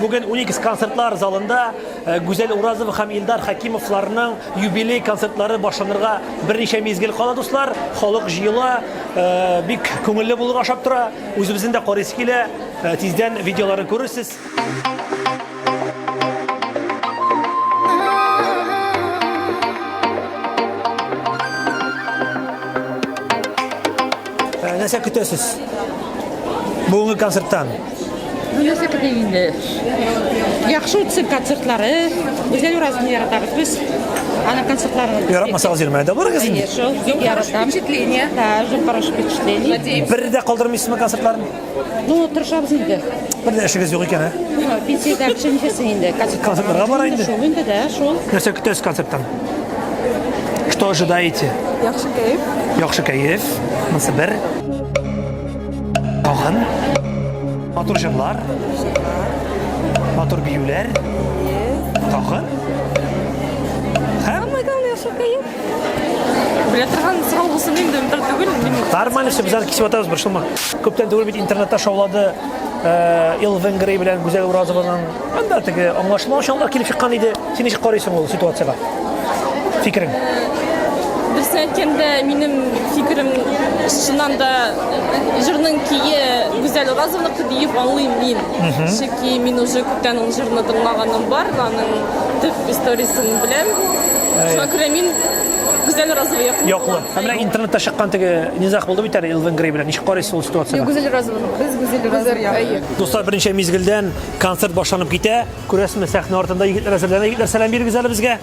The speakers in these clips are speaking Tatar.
bugün 12 konsertlar zalında Güzel Urazov hem İldar Hakimovlarning yubiley konsertlari boshlanırga bir necha mezgil qoladi do'stlar. Xalq jiyila bik ko'ngilli bo'lib ashab tura. O'zimizning de qaraysiz kela tezdan videolarini ko'rasiz. Nasıl kütüyorsunuz? Bugünkü konserttan. Nasıl kütüyünde? Yaxşı o'tsin konsertlari. Güzel Urazovni yaratamiz biz. Ana konsertlarini. Yaratmasanız yürümeye varız şimdi. Yaratamiz. Впечатление. Да, очень хорошее впечатление. Bir de kaldırmışsınız konsertlerini. Ну, тырышабыз инде. Bir de işiniz yok iken ha? Пенсияда кішкенешесі инде. Концертlarga bora indi. Шоу инде, да, шоу. Nasıl kütüyorsunuz konserttan? Что ожидаете? Yaxşı keyif. Yaxşı keyif. Nasıl bir? Tağın. Motor jırlar. Motor büyüler. Tağın. Самое главное, yaxşı keyif. Біле тұрған сұрау болсын енді бір түгіл. Нормально все, biz kesip atıyoruz bir şey olma. Köpten doğru bir internette şovladı. Ilvengri bilen Güzel Urazov'un anda teki anlaşılan inşallah kelip çıkan idi. Sen hiç qaraysan o situasiyada? Fikrin? Бірсін әйткенде менің фикірім шыннан да жырның кейі Güzel Urazov'ныкі дейіп аңлайым мен. Шеки мен уже көптен оның жырны тыңлағаным бар, аның түп историясын білем. Шуңа күрә мен Güzel Urazov'a yakın. Yoqlu. Hem internette çıkan teki nizah buldu bir tane Ilvengri bilen. Hiç qaraysan o situasiyada? Güzel Urazov'ın. Biz Güzel Urazov'ın. Dostlar birinci mezgilden konsert başlanıp gite. Күрәсезме сәхнә артында егетләр әзерләнә. Егетләр сәлам бирегез әле безгә.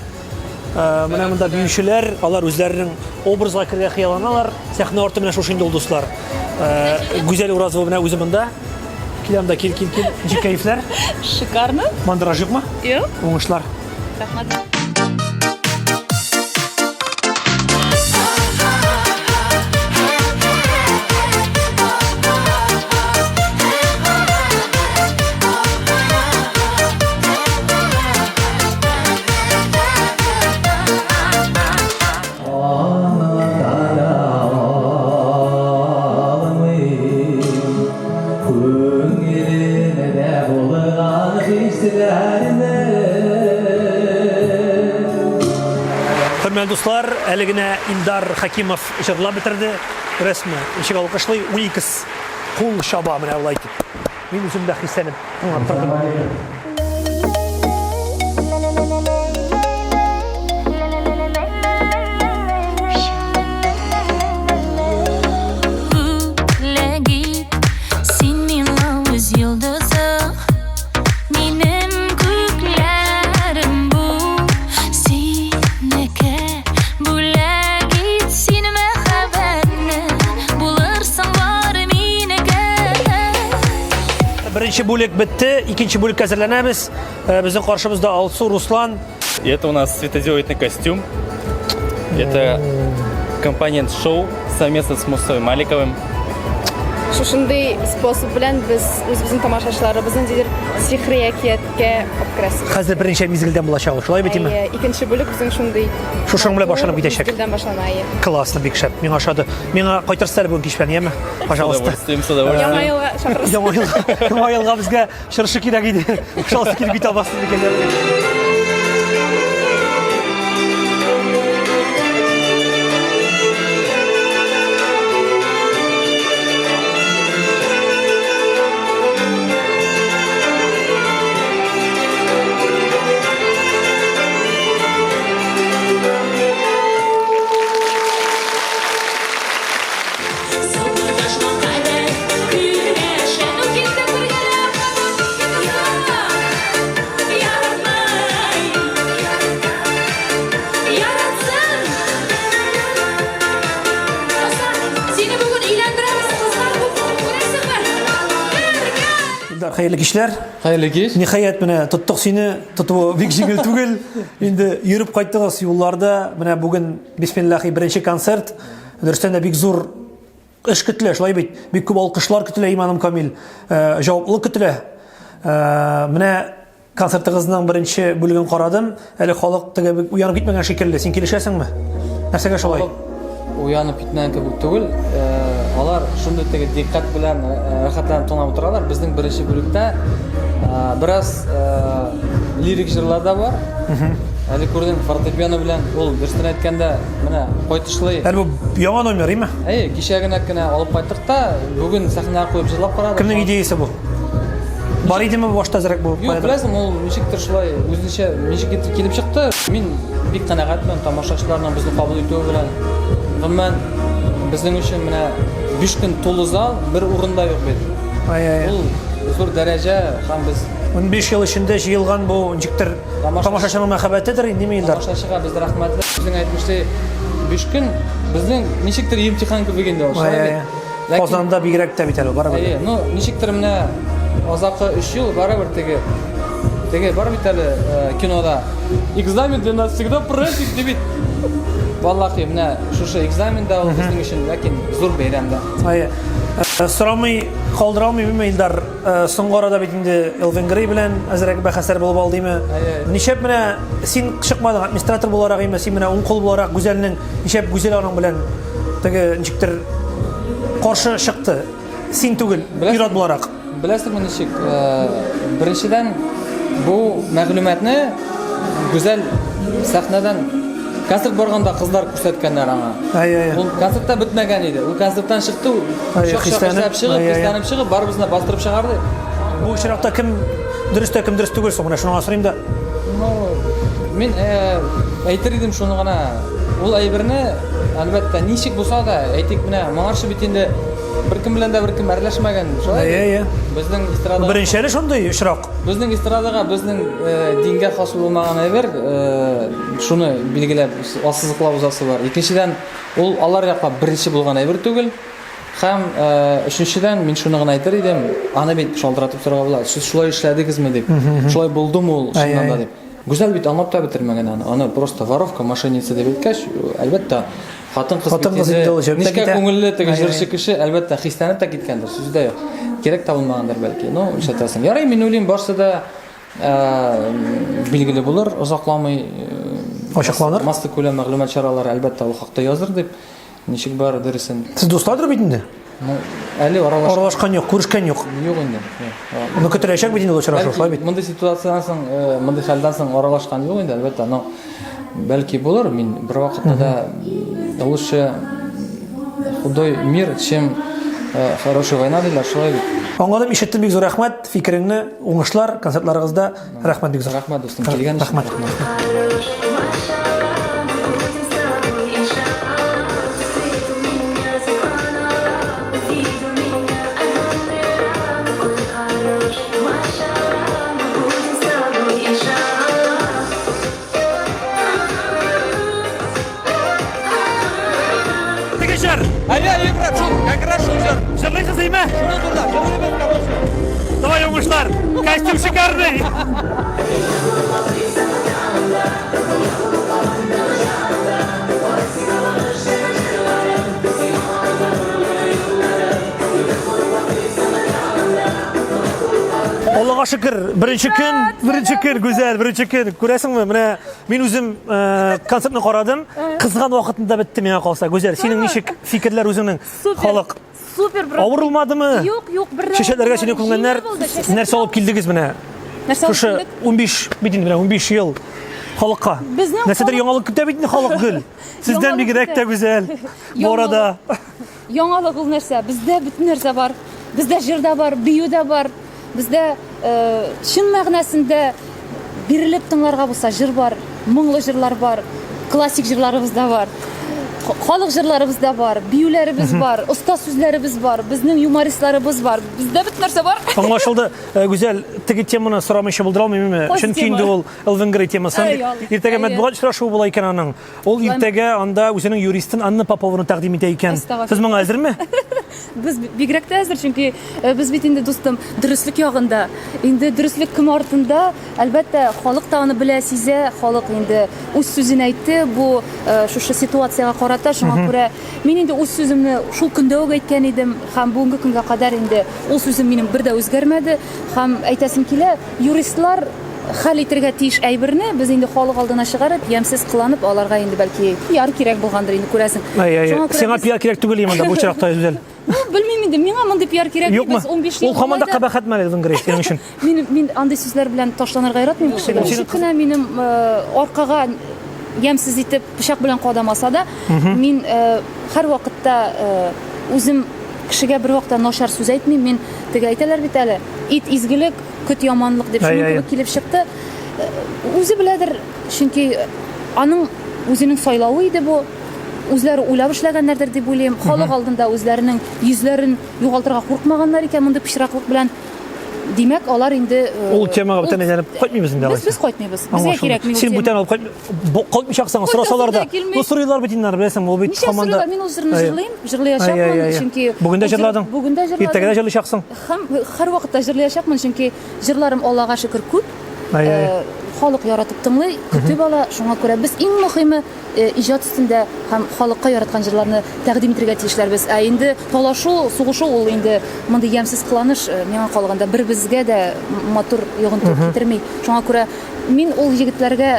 Менә монда büyüşçüler, алар үзләренең образга кергә хыялланалар. Сәхнә арты менә шушы инде ул дуслар. Güzel Urazov менә үзе монда. Киләм дә кил. Ничек кәефләр? Шикарно. Мандраж юкмы? Yok. Уңышлар. Рахмат. Hörmətli dostlar, əliginə İldar Hakimov jırla bitirdi. Resmi, işıq alqışlı 12 qul şaba mənə olaydı. Mən üzümdə hissənib anlattırdım. Birinci bölük bitti, ikinci bölük hazırlanamiz. Bizim karşımızda Alsu Ruslan. Это у нас светодиодный костюм. Это компонент шоу совместно с Мусой Маликовым. Шушындай способ белән без үзебезнең тамашачыларыбызны дидер сихри әкияткә апкырасыз. Хәзер беренче мизгелдән булачак, шулай битеме? Икенче бүлек безнең шундый. Шушың белән башланып китәчәк. Мизгелдән башлана. Классно, бик шәп. Миңа ошады. Миңа кайтырсызлар бүген кичпән, яме? Пожалуйста. С удовольствием. Яңа елга чакырырсыз. Яңа елга безгә чыршы кирәк иде. Пожалуйста, килеп бит аласыз дигәннәр. Hayırlı kişiler. Hayırlı kеш. Nihayet менә тоттык сине, тоту бик җиңел түгел. Инде йөреп кайттыгыз юлларда. Менә бүген бисмиллаһи беренче концерт. Дөрестән дә бик зур эш көтелә, шулай бит. Бик күп алкышлар көтелә, иманым камил. Җаваплылык көтелә. Менә концертыгызның беренче бүлеген карадым. Әле халык теге уянып китмәгән шикелле. Син килешәсеңме? Нәрсәгә шулай? Уянып китмәгән кебек түгел. Алар шундый теге диккат белән рәхәтләнеп тыңлап торалар. Безнең беренче бүлектә Biraz lirik jırlar da var. Әлі көрдің фортепиано белән ул дөрестен әйткәндә менә кайтышлый. Әлбу яңа номер име? Кичәгенә генә алып кайттык та, бүген сәхнәгә куеп җырлап карадык. Кемнең идеясе бу? Бар идеме башта зрәк бу? Юк, беләсең, ул ничектер шулай үзенчә ничек килеп чыкты. Мин бик канәгатьмен тамашачыларның безне кабул итүе белән. Гомумән безнең өчен менә 5 көн тулы зал бер урында юк бит. Ул зур дәрәҗә һәм без 15 ел эчендә җыелган бу ничектер тамашачының мәхәббәтедер инде инде. Тамашачыга без рәхмәтле. Безнең әйтмешли 5 көн безнең ничектер имтихан кебек инде ул. Казанда бигрәк тә бит әле барыбер. Ну, ничектер менә азакы 3 ел барыбер теге бар бит әле кинода. Экзамен для нас всегда праздник дибит. Валлахи, менә шушы экзамендә ул безнең өчен ләкин зур бәйрәмдә. Сорамый калдыра алмыйм Илдар. Соңгы арада бит инде Элвенгрей белән әзрәк бәхәсләр булып алдымы? Ничәп менә син чыкмадың администратор буларак име, син менә уң кул буларак Гүзәлнең ничәп Гүзәл аның белән теге ничектер каршы чыкты. Син түгел, ирад буларак. Беләсеңме ничек? Беренчедән бу мәгълүматны Гүзәл сәхнәдән концерт барганда кызлар күрсәткәннәр аңа. Ул концертта бетмәгән иде. Ул концерттан чыкты, христанып чыгып, барыбызны бастырып чыгарды. Бу очракта кем дөрес түгел соң менә шуны асырыйм да. Ну, мин әйтер идем шуны гына. Ул әйберне әлбәттә ничек булса да, әйтик менә моңарчы бит инде беркем белән дә беркем әрләшмәгән. Шулай. Безнең эстрадага Беренчеле шундый очрак. Безнең эстрадага безнең дингә хас булмаган әйбер, шуны билгеләп ассызыклап узасы бар. Икенчедән, ул алар якка беренче булган әйбер түгел. Һәм өченчедән мин шуны гына әйтер идем, аны бит шалтыратып торырга була. Сез шулай эшләдегезме дип. Шулай булдымы ул шуннан да дип. Гүзәл бит аңлап та бетермәгән аны. Аны просто воровка, мошенница дип әйткәч, әлбәттә хатын-кыз ничек күңелле теге җырчы кеше әлбәттә хисләнеп тә киткәндер. Сүздә юк. Кирәк табылмагандыр бәлки. Ну, шәтәсен. Ярый, мин уйлыйм, барсы да билгеле булыр, озакламый ачыкланыр. Масты күләм мәгълүмат чаралары әлбәттә ул хакта языр дип. Ничек бар дөресен. Сез дуслардыр бит инде? Ну, әле аралашкан юк, күрешкән юк. Юк инде. Ну, көтеләчәк бит инде ул очрашу, шулай бит. Мондый ситуациянан соң, мондый хәлдән соң аралашкан юк инде, әлбәттә. Но бәлки булыр, мин бер вакытта да лучше худой мир, чем хорошая война диләр, шулай бит. Аңладым, ишеттем, бик зур рәхмәт. Фикереңне уңышлар концертларыгызда. Рәхмәт бик зур. Рәхмәт дустым, килгән өчен. Жырлайсыз дейме? Давай, уңышлар! Костюм шикарный! Аллаға шүкір, бірінші күн, Гүзәл, бірінші күн. Көресіңме, менә мен үзем концертны қарадым, қызған вақытында бітті меңа қалса. Гүзәл, сенің нешік фикірлер өзіңнің халық? Супер, брат. Ауырылмадымы? Юк, бір. Шешетлерге сені күнгенлер, нәрсе алып келдіңіз менә. Шушы 15 ел халыққа. Нәрседер яңалық күтә бит халық гүл. Сездән бигрәк тә Гүзәл. Бу арада Яңалық ул нәрсә, бездә бөтен нәрсә бар. Бездә җырда бар, биюдә бар. Бездә чын мәгънәсендә бирелеп тыңларга булса җыр бар, моңлы җырлар бар, классик җырларыбыз да бар. Халык җырларыбыз да бар, биюләребез бар, оста сүзләребез бар, безнең юмористларыбыз бар. Бездә бөтен нәрсә бар. Аңлашылды. Гүзәл, теге теманы сорамыйча булдыра алмыйммы? Чөнки инде ул Элвенгрей темасы. Иртәгә матбугат очрашуы була икән аның. Ул иртәгә анда үзенең юристын Анна Попованы тәкъдим итә икән. Сез моңа әзерме? Без бигрәк тә әзер, чөнки без бит инде дустым дөреслек ягында, инде дөреслек кем артында, әлбәттә халык та аны белә, сизә, халык инде үз сүзен әйтте, бу шушы ситуацияга карата, шуңа күрә мин инде үз сүземне шул көндә үк әйткән идем, һәм бүгенге көнгә кадәр инде ул сүзем минем бер дә үзгәрмәде, һәм әйтәсем килә, юристлар хәл итәргә тиеш әйберне без инде халык алдына чыгарып, ямсыз кыланып, аларга инде бәлки пиар кирәк булгандыр инде, күрәсең. Сиңа пиар кирәк түгел иманда бу очракта Гүзәл. белмим инде, миңа мондай пиар кирәк. Юкмы? Без 15 ел. Ул һаман да кабахәт мәле Венгрия синең өчен. Мин андый сүзләр белән ташланырга яратмыйм кешегә. Ничек кенә минем аркага ямсыз итеп пычак белән кадамаса да, мин һәр вакытта үзем кешегә бер вакытта начар сүз әйтмим. Мин теге әйтәләр бит әле, ит изгелек, көт яманлык дип шуның кебек килеп чыкты. Үзе беләдер, чөнки аның үзенең сайлавы иде бу. Үзләре уйлап эшләгәннәрдер дип уйлыйм. Халык алдында үзләренең йөзләрен югалтырга куркмаганнар икән мондый пычраклык белән. Димәк, алар инде Ул темага бүтән әйләнеп кайтмыйбыз инде. Без кайтмыйбыз. Безгә кирәк мин. Син бүтән алып кайтмыйчаксың, сорасалар да. Бу сорыйлар бит инде, беләсең, ул бит һаман да. Мин үземне җырлаячакмын, чөнки бүген дә җырладың. Бүген дә җырладым. Иртәгә дә җырлаячаксың. Һәм һәр вакытта җырлаячакмын, чөнки җырларым Аллага шөкер күп. Халык яратып тыңлый, көтеп ала. Шуңа күрә без иң мөһиме иҗат өстендә һәм халыкка яраткан җырларны тәкъдим итәргә тиешләрбез. Ә инде талашу, сугышу ул инде мондый ямсыз кыланыш миңа калганда бер безгә дә матур йогынты китерми. Шуңа күрә мин ул егетләргә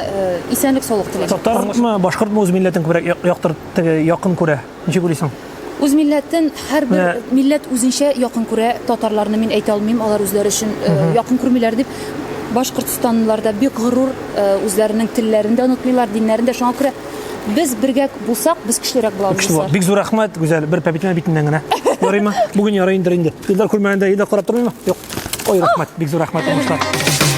исәнлек саулык теләйм. Татармы, башкортмы үз милләтен күбрәк яктыр, якын күрә? Ничек уйлыйсың? Үз милләтен һәр бер милләт үзенчә якын күрә. Татарларны мин әйтә алмыйм, алар үзләре өчен якын күрмиләр дип. Башкортстанлыларда бик горур, үзләренең телләрен дә онытмыйлар, диннәрен дә. Шуңа күрә без бергә булсак, без көчлерәк була алабыз. Бик зур рәхмәт, гүзәл. Бер пәпитмә битеннән генә. Ярыймы? Бүген ярый инде. Илдар күрмәгәндә, Илдар карап тормыймы? Юк. Ой, рәхмәт. Бик зур рәхмәт, уңышлар.